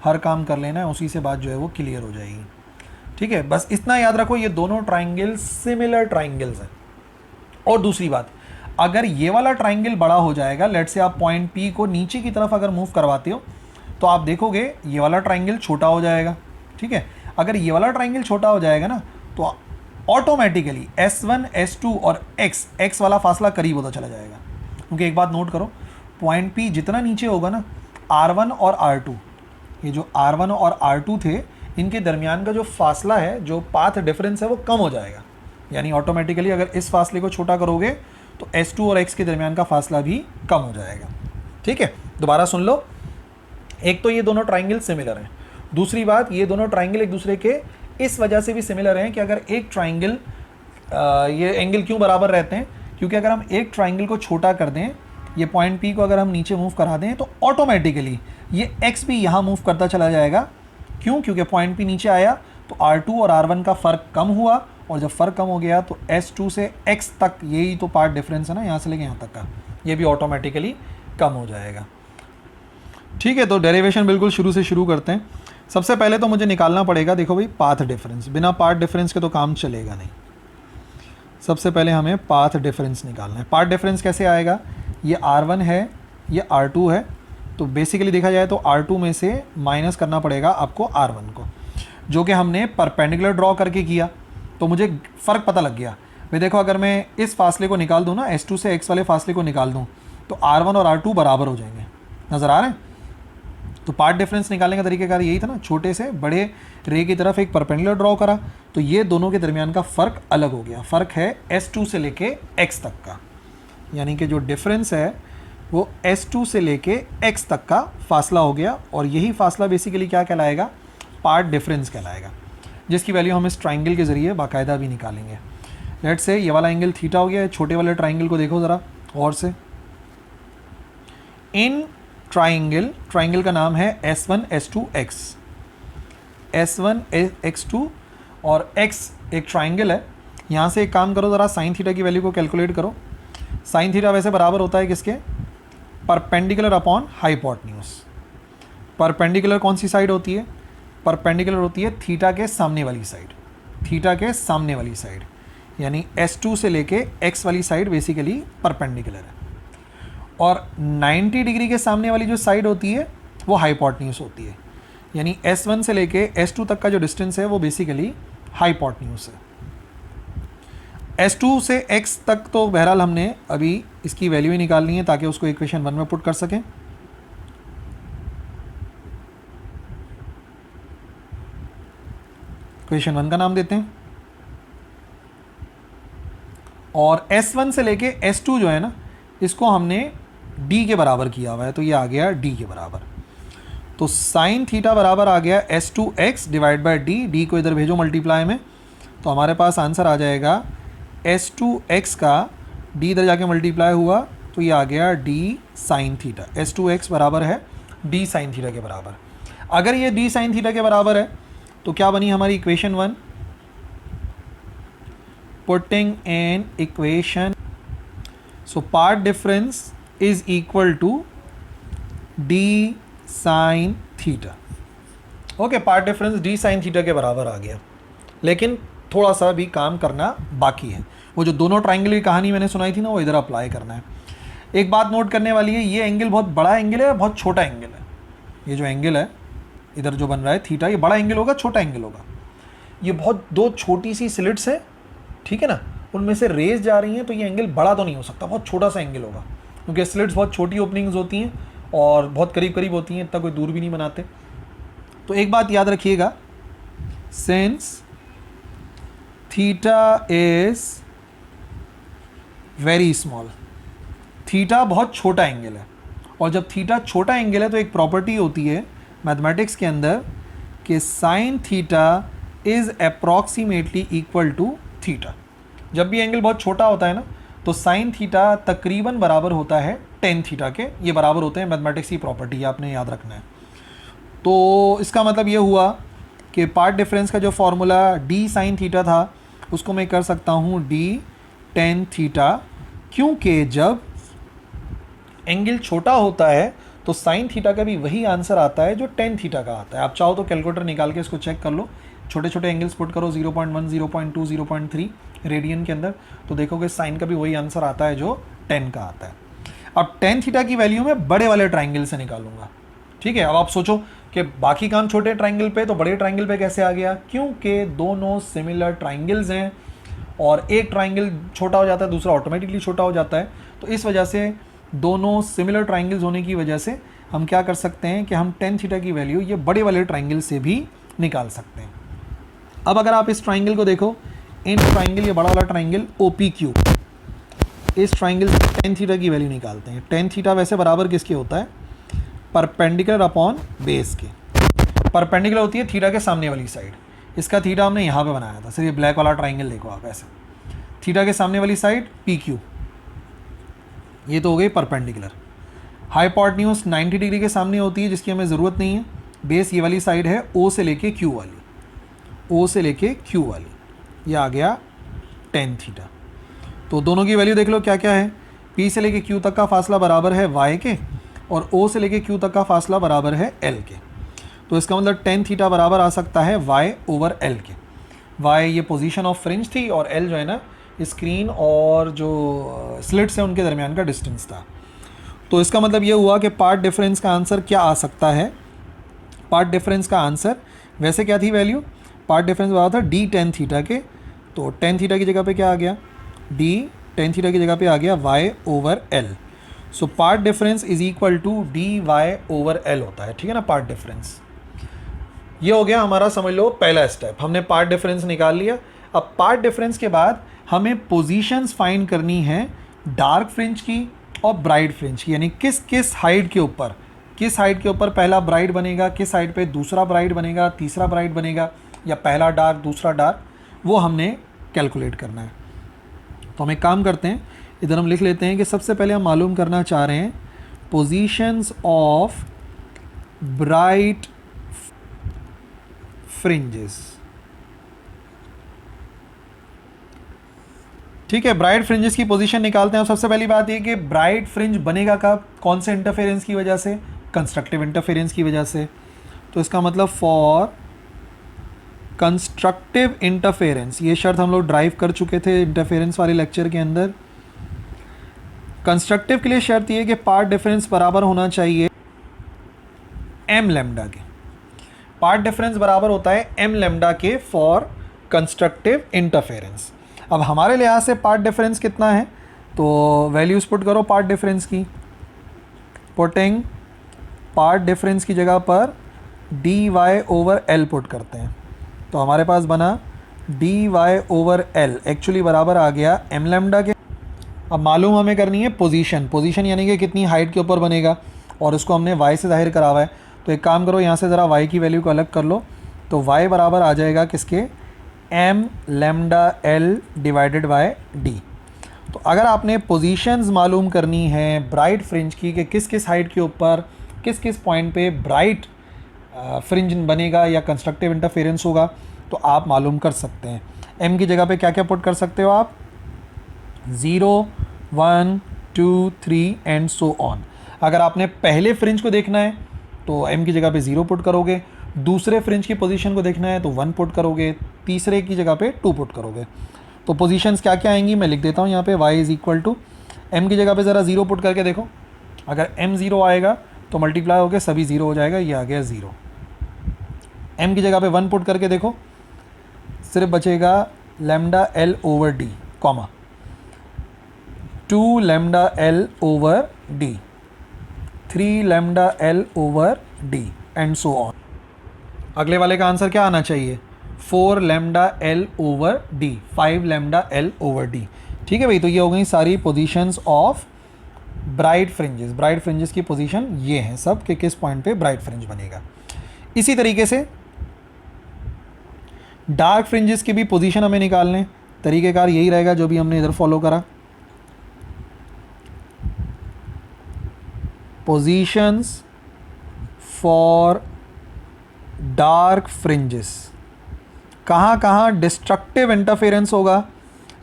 हर काम कर लेना है, उसी से बात जो है वो क्लियर हो जाएगी, ठीक है। बस इतना याद रखो, ये दोनों ट्राइंगल सिमिलर ट्राइंगल्स हैं। और दूसरी बात, अगर ये वाला ट्राइंगल बड़ा हो जाएगा, लेट से आप पॉइंट P को नीचे की तरफ अगर मूव करवाते हो, तो आप देखोगे ये वाला ट्राइंगल छोटा हो जाएगा, ठीक है। अगर ये वाला ट्राइंगल छोटा हो जाएगा ना, तो ऑटोमेटिकली S1, S2 और X वाला फासला करीब होता चला जाएगा। क्योंकि एक बात नोट करो, पॉइंट P जितना नीचे होगा ना, R1 और R2, ये जो R1 और R2 थे, इनके दरमियान का जो फासला है, जो पाथ डिफरेंस है, वो कम हो जाएगा। यानी ऑटोमेटिकली अगर इस फासले को छोटा करोगे तो S2 और X के दरमियान का फासला भी कम हो जाएगा। ठीक है, दोबारा सुन लो। एक तो ये दोनों ट्राइंगल सिमिलर हैं, दूसरी बात ये दोनों ट्राइंगल एक दूसरे के इस वजह से भी सिमिलर हैं कि अगर एक ट्राइंगल, ये एंगल क्यों बराबर रहते हैं, क्योंकि अगर हम एक ट्राइंगल को छोटा कर दें, ये पॉइंट P को अगर हम नीचे मूव करा दें, तो ऑटोमेटिकली ये X भी यहाँ मूव करता चला जाएगा। क्यों? क्योंकि पॉइंट P नीचे आया तो R2 और R1 का फ़र्क कम हुआ, और जब फ़र्क कम हो गया तो S2 से X तक, यही तो पार्ट डिफरेंस है ना, यहाँ से लेके यहाँ तक का, ये भी ऑटोमेटिकली कम हो जाएगा। ठीक है, तो डेरिवेशन बिल्कुल शुरू से शुरू करते हैं। सबसे पहले तो मुझे निकालना पड़ेगा, देखो भाई, पाथ डिफरेंस। बिना पाथ डिफरेंस के तो काम चलेगा नहीं। सबसे पहले हमें पाथ डिफरेंस निकालना है। पाथ डिफरेंस कैसे आएगा? ये R1 है, ये R2 है, तो बेसिकली देखा जाए तो R2 में से माइनस करना पड़ेगा आपको R1 को, जो कि हमने परपेंडिकुलर ड्रॉ करके किया, तो मुझे फ़र्क पता लग गया। भाई देखो, अगर मैं इस फासले को निकाल दूँ ना, S2 से X वाले फासले को निकाल दूँ, तो R1 और R2 बराबर हो जाएंगे। नज़र आ रहे हैं? तो पार्ट डिफरेंस निकालने का तरीक़ाकार यही था ना, छोटे से बड़े रे की तरफ एक परपेंडिकुलर ड्रॉ करा, तो ये दोनों के दरमियान का फ़र्क अलग हो गया। फ़र्क है S2 से लेके X तक का, यानी कि जो डिफरेंस है वो S2 से लेके X तक का फासला हो गया, और यही फासला बेसिकली क्या कहलाएगा? पार्ट डिफरेंस कहलाएगा, जिसकी वैल्यू हम इस ट्राइंगल के ज़रिए बाकायदा भी निकालेंगे। लेट्स से ये वाला एंगल थीटा हो गया। छोटे वाले ट्राइंगल को देखो ज़रा और से। इन ट्राइंगल का नाम है S1 S2 X। S1 X2 और X एक ट्राइंगल है। यहाँ से एक काम करो ज़रा, साइन थीटा की वैल्यू को कैलकुलेट करो। साइन थीटा वैसे बराबर होता है किसके? Perpendicular upon hypotenuse. परपेंडिकुलर कौन सी साइड होती है? परपेंडिकुलर होती है थीटा के सामने वाली साइड। थीटा के सामने वाली साइड यानी S2 से लेके X वाली साइड बेसिकली परपेंडिकुलर है, और 90 डिग्री के सामने वाली जो साइड होती है वो हाइपोटेन्यूज होती है। यानी S1 से लेके S2 तक का जो डिस्टेंस है वो बेसिकली हाइपोटेन्यूज है। S2 से X तक तो बहरहाल हमने अभी इसकी वैल्यू ही निकालनी है ताकि उसको इक्वेशन 1 में पुट कर सकें। इक्वेशन 1 का नाम देते हैं, और S1 से लेके S2 जो है ना, इसको हमने D के बराबर किया हुआ है, तो ये आ गया D के बराबर। तो साइन थीटा बराबर आ गया S2X डिवाइड बाई D को इधर भेजो मल्टीप्लाई में, तो हमारे पास आंसर आ जाएगा S2X का D इधर जाके मल्टीप्लाई हुआ तो ये आ गया D साइन थीटा। S2X बराबर है D साइन थीटा के बराबर। अगर ये D साइन थीटा के बराबर है तो क्या बनी हमारी equation 1? Putting in equation, so path difference is equal to D sine theta. Okay, path difference D sine theta के बराबर आ गया, लेकिन थोड़ा सा भी काम करना बाकी है। वो जो दोनों ट्राइंगल की कहानी मैंने सुनाई थी ना, वो इधर अप्लाई करना है। एक बात नोट करने वाली है, ये एंगल बहुत बड़ा एंगल है, बहुत छोटा एंगल है। ये जो एंगल है इधर जो बन रहा है थीटा, ये बड़ा एंगल होगा, छोटा एंगल होगा। ये बहुत दो छोटी सी स्लिट्स है, ठीक है ना, उनमें से रेज जा रही हैं, तो ये एंगल बड़ा तो नहीं हो सकता, बहुत छोटा सा एंगल होगा, क्योंकि स्लिट्स बहुत छोटी ओपनिंग्स होती हैं और बहुत करीब करीब होती हैं, इतना कोई दूर भी नहीं बनाते। तो एक बात याद रखिएगा, since theta is very small, theta बहुत छोटा एंगल है, और जब थीटा छोटा एंगल है तो एक प्रॉपर्टी होती है मैथमेटिक्स के अंदर कि sine theta is approximately equal to theta. जब भी एंगल बहुत छोटा होता है ना, तो साइन थीटा तकरीबन बराबर होता है टेन थीटा के। ये बराबर होते हैं, मैथमेटिक्स की प्रॉपर्टी है, आपने याद रखना है। तो इसका मतलब ये हुआ कि पार्ट डिफरेंस का जो फॉर्मूला D साइन थीटा था, उसको मैं कर सकता हूँ D टेन थीटा, क्योंकि जब एंगल छोटा होता है तो साइन थीटा का भी वही आंसर आता है जो टेन थीटा का आता है। आप चाहो तो कैलकुलेटर निकाल के इसको चेक कर लो, छोटे छोटे एंगल्स पुट करो, 0.1, 0.2, 0.3 रेडियन के अंदर, तो देखोगे साइन का भी वही आंसर आता है जो 10 का आता है। अब टेन थीटा की वैल्यू मैं बड़े वाले ट्राइंगल से निकालूंगा, ठीक है। अब आप सोचो कि बाकी काम छोटे ट्राइंगल पे, तो बड़े ट्राइंगल पे कैसे आ गया? क्योंकि दोनों सिमिलर ट्राइंगल्स हैं, और एक ट्राइंगल छोटा हो जाता है, दूसरा ऑटोमेटिकली छोटा हो जाता है। तो इस वजह से दोनों सिमिलर ट्राइंगल्स होने की वजह से हम क्या कर सकते हैं कि हम टेन थीटा की वैल्यू ये बड़े वाले ट्राइंगल से भी निकाल सकते हैं। अब अगर आप इस ट्राइंगल को देखो, इन ट्राइंगल, ये बड़ा वाला ट्राइंगल OPQ, इस ट्राइंगल से टेन थीटा की वैल्यू निकालते हैं। टेन थीटा वैसे बराबर किसके होता है? परपेंडिकुलर अपॉन बेस के। परपेंडिकुलर होती है थीटा के सामने वाली साइड। इसका थीटा हमने यहाँ पे बनाया था, सिर्फ ये ब्लैक वाला ट्राइंगल देखो आप ऐसे, थीटा के सामने वाली साइड PQ, ये तो हो गई परपेंडिकुलर। हाइपोटेन्यूज 90 डिग्री के सामने होती है, जिसकी हमें ज़रूरत नहीं है। बेस ये वाली साइड है O से लेके Q वाली, O से लेके Q वाली, ये आ गया टेन थीटा। तो दोनों की वैल्यू देख लो क्या क्या है। P से लेके Q तक का फासला बराबर है Y के, और O से लेके Q तक का फासला बराबर है L के। तो इसका मतलब टेन थीटा बराबर आ सकता है Y/L के। Y ये पोजीशन ऑफ फ्रिंज थी, और L जो है ना स्क्रीन और जो स्लिट्स हैं उनके दरमियान का डिस्टेंस था। तो इसका मतलब ये हुआ कि पार्ट डिफरेंस का आंसर क्या आ सकता है? पार्ट डिफरेंस का आंसर वैसे क्या थी वैल्यू? पार्ट डिफरेंस बराबर था D टेन थीटा के। तो टेन थीटा की जगह पे क्या आ गया? D टेन थीटा की जगह पे आ गया Y/L। So path difference is equal to DY/L होता है, ठीक है ना, पार्ट डिफरेंस। ये हो गया हमारा, समझ लो, पहला स्टेप। हमने पार्ट डिफरेंस निकाल लिया। अब पार्ट डिफरेंस के बाद हमें पोजीशंस फाइंड करनी है डार्क फ्रिंज की और ब्राइट फ्रिंज की, यानी किस किस हाइट के ऊपर पहला ब्राइट बनेगा, किस हाइट पे दूसरा ब्राइट बनेगा, तीसरा ब्राइट बनेगा, या पहला डार्क दूसरा डार्क, वो हमने कैलकुलेट करना है। तो हम एक काम करते हैं, इधर हम लिख लेते हैं कि सबसे पहले हम मालूम करना चाह रहे हैं पोजीशंस ऑफ ब्राइट फ्रिंजेस। ठीक है, ब्राइट फ्रिंजेस की पोजीशन निकालते हैं। सबसे पहली बात ये कि ब्राइट फ्रिंज बनेगा कब, कौन से इंटरफेरेंस की वजह से? कंस्ट्रक्टिव इंटरफेरेंस की वजह से। तो इसका मतलब फॉर कंस्ट्रक्टिव इंटरफेरेंस, ये शर्त हम लोग ड्राइव कर चुके थे इंटरफेरेंस वाले लेक्चर के अंदर। कंस्ट्रक्टिव के लिए शर्त ये कि पार्ट डिफरेंस बराबर होना चाहिए m लैम्डा के। पार्ट डिफरेंस बराबर होता है m लैम्डा के फॉर कंस्ट्रक्टिव इंटरफेरेंस। अब हमारे लिहाज से पार्ट डिफरेंस कितना है? तो वैल्यूज पुट करो पार्ट डिफरेंस की। पुटिंग पार्ट डिफरेंस की जगह पर DY/L पुट करते हैं, तो हमारे पास बना DY/L एक्चुअली बराबर आ गया m लैम्डा के। अब मालूम हमें करनी है पोजीशन यानी कि कितनी हाइट के ऊपर बनेगा, और उसको हमने y से जाहिर करा हुआ है। तो एक काम करो, यहाँ से ज़रा y की वैल्यू को अलग कर लो, तो y बराबर आ जाएगा किसके? m lambda L divided by D। तो अगर आपने पोजीशंस मालूम करनी है ब्राइट फ्रिंज की कि किस किस हाइट के ऊपर किस किस पॉइंट पे ब्राइट फ्रिंज बनेगा या कंस्ट्रक्टिव इंटरफेरेंस होगा, तो आप मालूम कर सकते हैं। m की जगह पे क्या क्या पुट कर सकते हो आप? 0, 1, 2, 3 एंड सो ऑन। अगर आपने पहले फ्रिंज को देखना है तो m की जगह पे 0 पुट करोगे, दूसरे फ्रिंज की पोजीशन को देखना है तो 1 पुट करोगे, तीसरे की जगह पे 2 पुट करोगे। तो पोजीशंस क्या क्या आएंगी मैं लिख देता हूँ यहाँ पे। y is equal to m की जगह पे ज़रा 0 पुट करके देखो, अगर m 0 आएगा तो मल्टीप्लाई होकर सभी 0 हो जाएगा, ये आ गया 0। m की जगह पे 1 पुट करके देखो, सिर्फ बचेगा lambda L over D, comma 2 lambda L over D, 3 lambda L over D and so on. अगले वाले का आंसर क्या आना चाहिए? 4 lambda L over D, 5 lambda L over D। ठीक है भाई, तो ये हो गई सारी positions of bright fringes. Bright fringes की पोजीशन ये हैं सब कि किस पॉइंट पे ब्राइट फ्रिंज बनेगा। इसी तरीके से डार्क फ्रिंजेस की भी पोजीशन हमें निकालने, तरीक़ेकार यही रहेगा जो भी हमने इधर फॉलो करा। पोजीशंस फॉर डार्क फ्रिंजेस, कहाँ कहाँ डिस्ट्रक्टिव इंटरफेरेंस होगा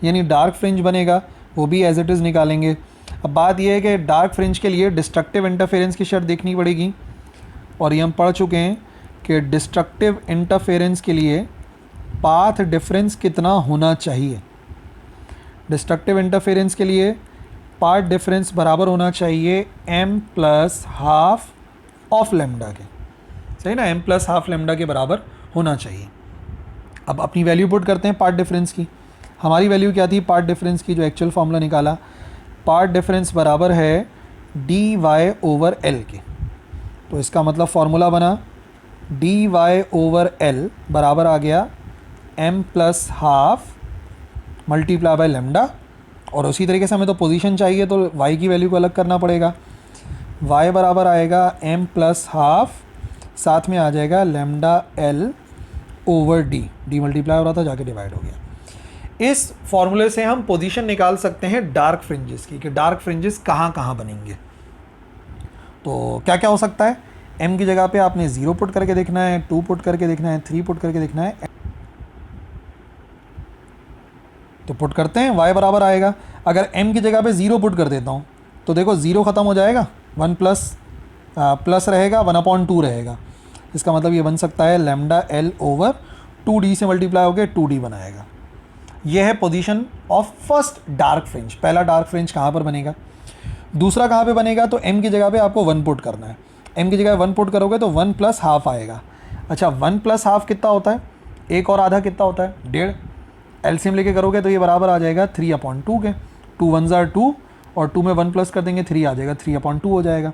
यानी डार्क फ्रिंज बनेगा, वो भी एज इट इज़ निकालेंगे। अब बात यह है कि डार्क फ्रिंज के लिए डिस्ट्रक्टिव इंटरफेरेंस की शर्त देखनी पड़ेगी, और ये हम पढ़ चुके हैं कि डिस्ट्रक्टिव इंटरफेरेंस के लिए पाथ डिफरेंस कितना होना चाहिए। डिस्ट्रक्टिव इंटरफेरेंस के लिए पाथ डिफरेंस बराबर होना चाहिए m plus half of lambda के, सही ना, m प्लस हाफ लैम्डा के बराबर होना चाहिए। अब अपनी वैल्यू पुट करते हैं पार्ट डिफरेंस की। हमारी वैल्यू क्या थी पार्ट डिफरेंस की, जो एक्चुअल फार्मूला निकाला? पार्ट डिफरेंस बराबर है डी वाई ओवर एल के। तो इसका मतलब फॉर्मूला बना डी वाई ओवर एल बराबर आ गया m plus half multiply by lambda, और उसी तरीके से हमें तो पोजीशन चाहिए तो y की वैल्यू को अलग करना पड़ेगा। y बराबर आएगा m प्लस हाफ, साथ में आ जाएगा lambda l over D multiply हो रहा था जाके डिवाइड हो गया। इस फॉर्मूले से हम पोजीशन निकाल सकते हैं डार्क फ्रिंजेस की, कि डार्क फ्रिंजेस कहाँ कहाँ बनेंगे। तो क्या क्या हो सकता है, m की जगह पे आपने 0 पुट करके देखना है, 2 पुट करके देखना है, 3 पुट करके देखना है। तो पुट करते हैं, y बराबर आएगा, अगर m की जगह पे 0 पुट कर देता हूँ तो देखो 0 ख़त्म हो जाएगा, 1 प्लस रहेगा, 1/2 रहेगा। इसका मतलब ये बन सकता है लेमडा l ओवर 2d से मल्टीप्लाई होकर 2d बनाएगा। यह है position of first dark fringe. पहला डार्क फ्रिंज कहाँ पर बनेगा, दूसरा कहाँ पे बनेगा, तो m की जगह पे आपको 1 पुट करना है। m की जगह 1 पुट करोगे तो 1 प्लस हाफ आएगा। अच्छा 1 प्लस हाफ कितना होता है, एक और आधा कितना होता है, 1.5। एलसीएम लेके करोगे तो ये बराबर आ जाएगा 3/2 के। 2 1 ज़ा 2 और 2 में 1 प्लस कर देंगे 3 आ जाएगा, 3/2 हो जाएगा।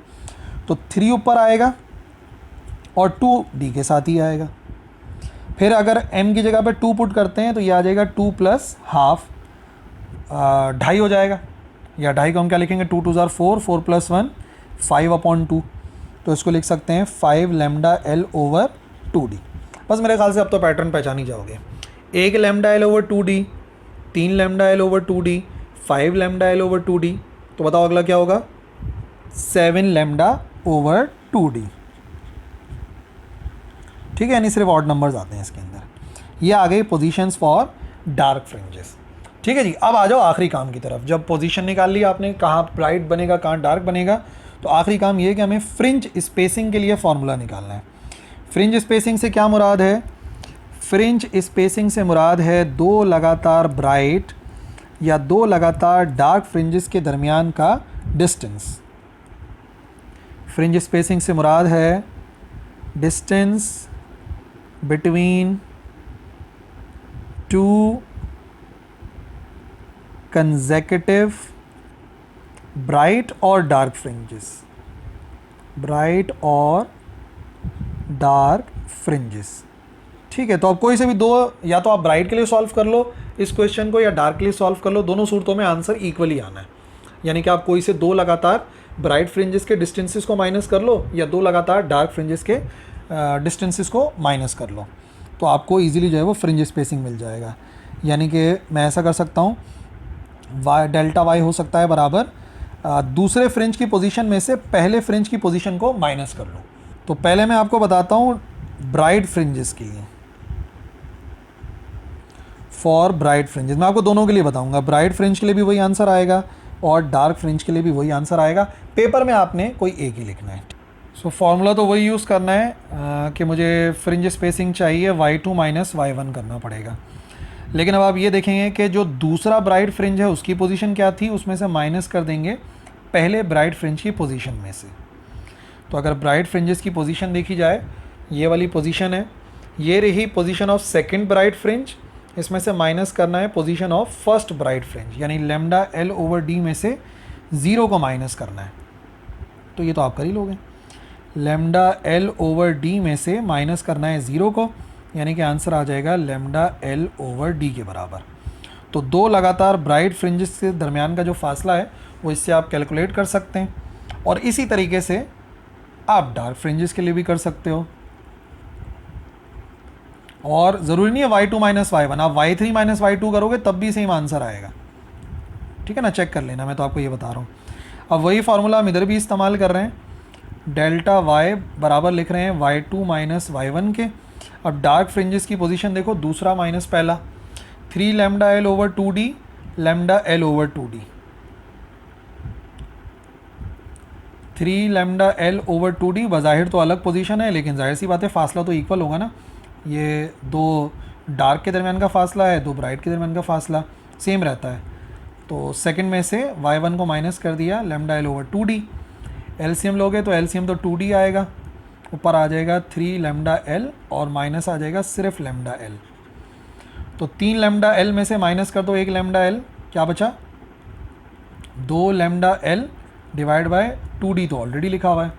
तो 3 ऊपर आएगा और 2 डी के साथ ही आएगा। फिर अगर m की जगह पे 2 पुट करते हैं तो ये आ जाएगा 2 प्लस हाफ, 2.5 हो जाएगा। या 2.5 को हम क्या लिखेंगे, 2 2 ज़ा 4, 4 प्लस 1 5/2। तो इसको लिख सकते हैं 5 लेमडा l ओवर 2d। बस मेरे ख्याल से अब तो पैटर्न पहचान ही जाओगे। 1 lambda l over 2d, 3 lambda l over 2d, 5 lambda l over 2d। तो बताओ अगला क्या होगा, 7 लेमडा ओवर 2d। ठीक है, यानी सिर्फ ऑड नंबर्स आते हैं इसके अंदर। ये आ गई पोजीशंस फॉर डार्क फ्रिंजेस। ठीक है जी, अब आ जाओ आखिरी काम की तरफ। जब पोजीशन निकाल ली आपने, कहाँ ब्राइट बनेगा कहाँ डार्क बनेगा, तो आखिरी काम ये है कि हमें फ्रिंज स्पेसिंग के लिए फॉर्मूला निकालना है। फ्रिंज स्पेसिंग से क्या मुराद है, फ्रिंज स्पेसिंग से मुराद है 2 लगातार ब्राइट या 2 लगातार डार्क फ्रिंजेस के दरमियान का डिस्टेंस। फ्रिंज स्पेसिंग से मुराद है डिस्टेंस बिटवीन 2 कंसेक्यूटिव ब्राइट और डार्क फ्रिंजेस, ब्राइट और डार्क फ्रिंजेस। ठीक है, तो अब कोई से भी दो, या तो आप ब्राइट के लिए सॉल्व कर लो इस क्वेश्चन को या डार्क के लिए सॉल्व कर लो, दोनों सूरतों में आंसर इक्वली आना है। यानी कि आप कोई से 2 लगातार ब्राइट फ्रिंजेस के डिस्टेंसेस को माइनस कर लो या 2 लगातार डार्क फ्रिंजेस के डिस्टेंसेस को माइनस कर लो, तो आपको इजीली जो है वो फ्रिंज स्पेसिंग मिल जाएगा। यानी कि मैं ऐसा कर सकता हूँ, डेल्टा वाई हो सकता है बराबर दूसरे फ्रिंज की पोजीशन में से पहले फ्रिंज की पोजीशन को माइनस कर लो। तो पहले मैं आपको बताता हूँ ब्राइट फ्रिंजेस के लिए, फॉर ब्राइट फ्रिंजेस मैं आपको दोनों के लिए बताऊंगा। ब्राइट फ्रिंज के लिए भी वही आंसर आएगा और डार्क फ्रिंज के लिए भी वही आंसर आएगा। पेपर में आपने कोई एक ही लिखना है। सो फॉर्मूला तो वही यूज़ करना है कि मुझे फ्रिंज स्पेसिंग चाहिए y2 माइनस y1 करना पड़ेगा। लेकिन अब आप ये देखेंगे कि जो दूसरा ब्राइट फ्रिंज है उसकी पोजीशन क्या थी, उसमें से माइनस कर देंगे पहले ब्राइट फ्रिंज की पोजीशन में से। तो अगर ब्राइट फ्रिंजेस की पोजीशन देखी जाए, ये वाली पोजीशन है, ये रही position of second bright fringe, इसमें से माइनस करना है position of first bright fringe, यानी लेमडा l ओवर d में से 0 को माइनस करना है। तो ये तो आप कर ही लोगे, लेमडा l ओवर d में से माइनस करना है 0 को, यानी कि आंसर आ जाएगा लेमडा l ओवर d के बराबर। तो 2 लगातार ब्राइट फ्रिंजेस के दरमियान का जो फासला है वो इससे आप कैलकुलेट कर सकते हैं। और इसी तरीके से आप डार्क फ्रिंजेस के लिए भी कर सकते हो। और ज़रूरी नहीं है y2 माइनस y1, आप y3 माइनस y2 करोगे तब भी सेम आंसर आएगा। ठीक है ना, चेक कर लेना, मैं तो आपको ये बता रहा हूँ। अब वही फार्मूला हम इधर भी इस्तेमाल कर रहे हैं, डेल्टा y बराबर लिख रहे हैं y2 माइनस y1 के। अब डार्क फ्रिंजेस की पोजीशन देखो, दूसरा माइनस पहला, 3 lambda l over 2d, lambda l over 2d, 3 lambda l over 2d। बज़ाहिर तो अलग पोजीशन है, लेकिन जाहिर सी बात है फासला तो इक्वल होगा ना। ये 2 डार्क के दरमियान का फासला है, 2 ब्राइट के दरमियान का फासला सेम रहता है। तो सेकंड में से y1 को माइनस कर दिया, lambda l over 2d। LCM लोगे तो एलसीएम तो 2d आएगा, ऊपर आ जाएगा 3 लेमडा l और माइनस आ जाएगा सिर्फ लेमडा l। तो 3 लेमडा l में से माइनस कर दो 1 लेमडा l, क्या बचा, 2 lambda l divide by 2d तो ऑलरेडी लिखा हुआ है,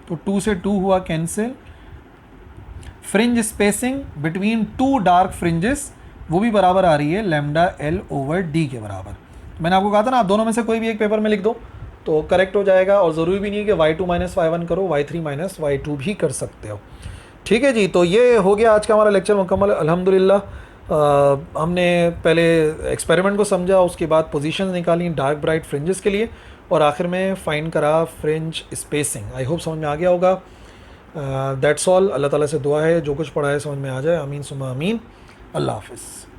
तो 2 से 2 हुआ cancel. Fringe spacing between two dark fringes वो भी बराबर आ रही है लैम्डा एल ओवर डी के बराबर। मैंने आपको कहा था ना, आप दोनों में से कोई भी एक पेपर में लिख दो तो करेक्ट हो जाएगा, और ज़रूरी भी नहीं है कि y2 माइनस y1 करो, y3 माइनस y2 भी कर सकते हो। ठीक है जी, तो ये हो गया आज का हमारा लेक्चर मुकम्मल अल्हम्दुलिल्लाह। हमने पहले एक्सपेरिमेंट को समझा, उसके बाद पोजीशंस निकाली डार्क ब्राइट फ्रिंजेस के लिए, और आखिर में फाइंड करा फ्रिंज स्पेसिंग। आई होप समझ में आ गया होगा। That's all. अल्लाह ताला से दुआ है जो कुछ पढ़ा है समझ में आ जाए। आमीन सुम्मा आमीन। अल्लाह हाफिज़।